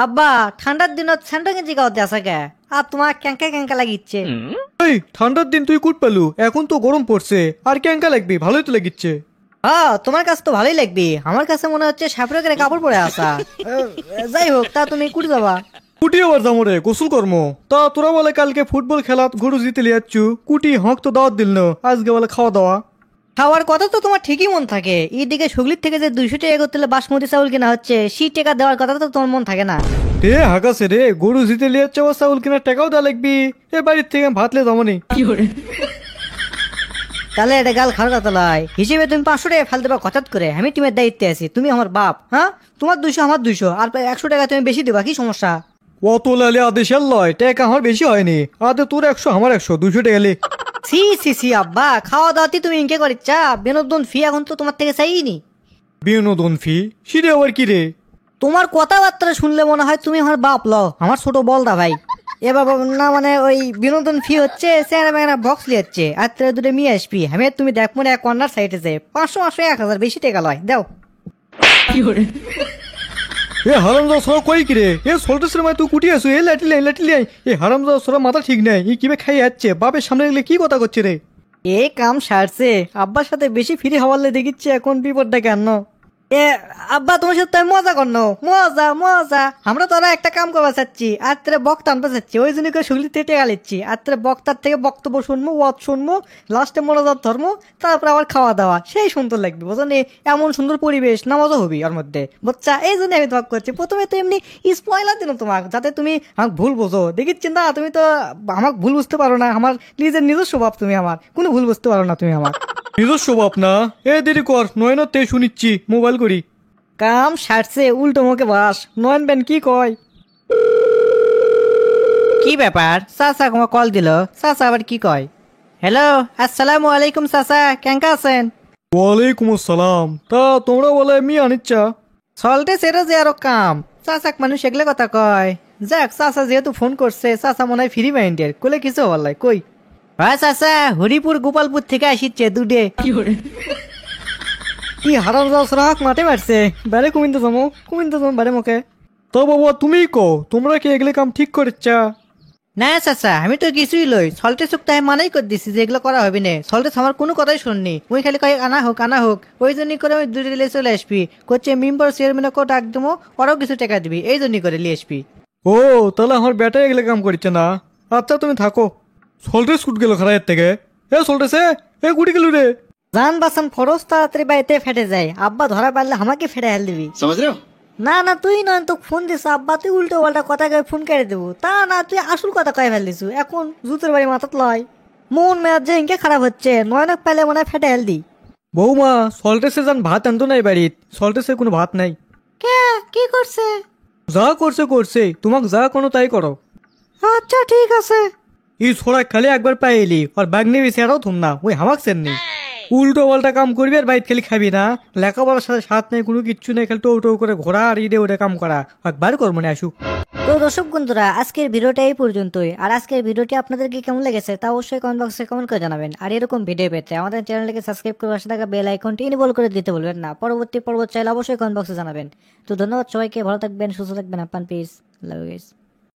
আব্বা ঠান্ডার দিনত স্যান্ডো গেঞ্জি গাওতে আসা কে আর তোমার ক্যাঙ্কা ক্যাঙ্কা লাগিচ্ছে। এই ঠান্ডার দিন তুই কুট পেলু, এখন তো গরম পড়ছে আর ক্যাঙ্কা লাগবি, ভালোই তো লাগিচ্ছে। হ্যাঁ তোমার কাছে তো ভালোই লাগবে, আমার কাছে মনে হচ্ছে সাপড়ে করে কাপড় পরে আসা। যাই হোক, তা তুমি কুটি যাবা? কুটি আবার যাবো রে, গোসল কর্ম। তা তোরা বলে কালকে ফুটবল খেলাত গরু জিতে লিয়াচ্ছু, কুটি হক তো দাওয়াত দিল না, আজকে বলে খাওয়া দাওয়া। খাওয়ার কথা তো তোমার ঠিকই মন থাকে, এইদিকে সুগলির থেকে যে 200 টাকা করতে বাসমতি চাউল কিনা হচ্ছে, সেই টাকা দেওয়ার কথা তো তোমার মন থাকে না। রে হাগাছে রে, গরু জিতে লিয়াচ্ছে আবার চাউল কিনার টাকাও দেওয়া লাগবি। এ বাড়ির থেকে ভাত লে যাবনি। তাহলে এটা গাল খাওয়ার কথা লয়, হিসেবে তুমি 500 টাকা ফেল দেবা হঠাৎ করে। আমি টিমের দায়িত্বে আছি, তুমি আমার বাপ। হ্যাঁ তোমার 200 আমার 200, আর 100 টাকা তুমি বেশি দেবা, কি সমস্যা? অত লালে আদেশের লয়, টাকা আমার বেশি হয়নি। আদে তোর 100 আমার 100, 200 টাকা লে। সি সি সি আব্বা, খাওয়া দাওয়াতে তুমি ইনকে করিচ্ছা, বিনোদন ফি এখন তো তোমার থেকে চাইনি। বিনোদন ফি সিরে আবার কি রে? তোমার কথাবার্তা শুনলে মনে হয় তুমি আমার বাপ লও, আমার ছোট বলদা ভাই। এবার না মানে ওই বিনোদন ফি হচ্ছে স্যার বক্স লিয়াচ্ছে, আর দুটো মেয়ে আসবি। আমি আর তুমি দেখ মনে কর্নার সাইডে যে 500 500 1000 বেশি টাকা লয় দাও। এ হারামজাদা সরা কই কি রে? এ সল্টেসের মাই তুই কুটি আসু, এ লাঠি লাই। এ হারামজাদা সরা মাথা ঠিক নাই, ই কিবে খাই যাচ্ছে, বাপের সামনে গেলে কি কথা করছে রে? এ কাম সারছে, আব্বার সাথে বেশি ফ্রি হওয়ালে দেখিচ্ছে, এখন বিপদটা কেন? এ আব্বা তোমার সাথে আমি মজা করনো, মজা মজা। আমরা তো একটা কাম করবা চাচ্ছি, আর তোরা বক্তা আনতে চাচ্ছি, ওই জন্য করে শুগলি থেকে টেকা লিচ্ছি। আর তোরা বক্তার থেকে বক্তব্য শুনবো, ওয়াজ শুনবো, লাস্টে মনোজাত ধর্ম, তারপর আবার খাওয়া দাওয়া, সেই সুন্দর লাগবে বুঝলি। এমন সুন্দর পরিবেশ, নামাজও হবি ওর মধ্যে বাচ্চা। এই জন্য আমি তোমাকে করছি, প্রথমে তো এমনি স্পয়লার দিন তোমাকে, যাতে তুমি আমাকে ভুল বোঝো। দেখিচ্ছি না, তুমি তো আমাকে ভুল বুঝতে পারো না, আমার নিজস্ব ভাব, তুমি আমার কোনো ভুল বুঝতে পারো না তুমি আমার। নিজস্ব বাপ না? এ দেরি কর, নয়নতে শুনিচ্ছি, মোবাইল করি। কাম সারছে, উল্টো মুখে বাস। নয়ন বেন কি কয়? কি ব্যাপার, চাচা তোমার কল দিল, চাচা আবার কি কয়? হ্যালো, আসসালামু আলাইকুম চাচা, কেঙ্কা আছেন? ওয়ালাইকুম আসসালাম। তা তোমরা বলে মি আনিচ্ছা? চলতে সেটা যে আরো কাম, চাচাক মানুষ এগুলো কথা কয়। যাক, চাচা যেহেতু ফোন করছে, চাচা মনে হয় ফ্রি মাইন্ডের, কোলে কিছু বললাই কই? হ্যাঁ চাচা, হরিপুর গোপালপুর থেকে আসিচ্ছে দুডে। কি হারামজাদা সরা মাঠে মারছে, বারে কুমিন্দে যাবো বারে মুখে। তা বাবা তুমি কো, তোমরা কি এগুলো কাম ঠিক করেচ্ছা? না চাচা, আমি তো কিছুই লই, সল্টে চুক্তি আমি মানাই করে দিচ্ছি যে এগুলো করা হবে না। সল্টে আমার কোনো কথাই শুননি, ওই খালি কয়েক আনা হোক, ওই জন্যই করে আমি দুটো রিলে চলে আসবি। করছে মেম্বার চেয়ারম্যানকে ডাক দেবো, ওরাও কিছু টাকা দিবি, এই জন্যই করে নিয়ে আসবি। ও তাহলে আমার বেটা এগুলো কাম করছে না? আচ্ছা তুমি থাকো। সল্টেস কুট গেল খারাইয়ের থেকে। এ সল্টেসে, এ কুটি গেল রে? জান বাসান ফরজ তাড়াতাড়ি বাড়িতে ফেটে যায়, আব্বা ধরা পারলে আমাকে ফেটে হেল দিবি। না না তুই নয় তো ফোন দিস আব্বা, তুই উল্টো পাল্টা কথা কয়ে ফোন কেটে দেবো। তা না, তুই আসল কথা কয়ে ফেল দিছু, এখন জুতের বাড়ি মাথাত লয়। মন মেয়াদ যে ইনকে খারাপ হচ্ছে, নয়নক পাইলে মনে হয় ফেটে হেল দি। বৌমা, সল্টেসে যান ভাত আনতো নাই বাড়িত, সল্টেসে কোনো ভাত নাই। কে কি করছে? যা করছে তোমাক যা কোনো তাই করো। আচ্ছা ঠিক আছে। এই ছোড়া খালি একবার পাই এলি, আর বাগনি বেচারাও থুম না, ওই হামাক সেন নেই। উল্টো পাল্টা কাম করবি আর বাইট খালি খাবি না। লেখাপড়ার সাথে সাথ নেই, কোনো কিচ্ছু নেই, খালি টো করে ঘোরা আর ইডে ওটা কাম করা, একবার কর মনে আসুক। তো দর্শক বন্ধুরা, আজকের ভিডিওটা এই পর্যন্তই। আর আজকের ভিডিওটি আপনাদেরকে কেমন লেগেছে তা অবশ্যই কমেন্ট বক্সে কমেন্ট করে জানাবেন। আর এরকম ভিডিও পেতে আমাদের চ্যানেলটিকে সাবস্ক্রাইব করে পাশে থাকা বেল আইকনটি ইনেবল করে দিতে বলবেন না। পরবর্তী পর্ব চাইলে অবশ্যই কমেন্ট বক্সে জানাবেন। তো ধন্যবাদ সবাইকে, ভালো থাকবেন, সুস্থ থাকবেন, আপনার পিস, লাভ ইউ গাইস।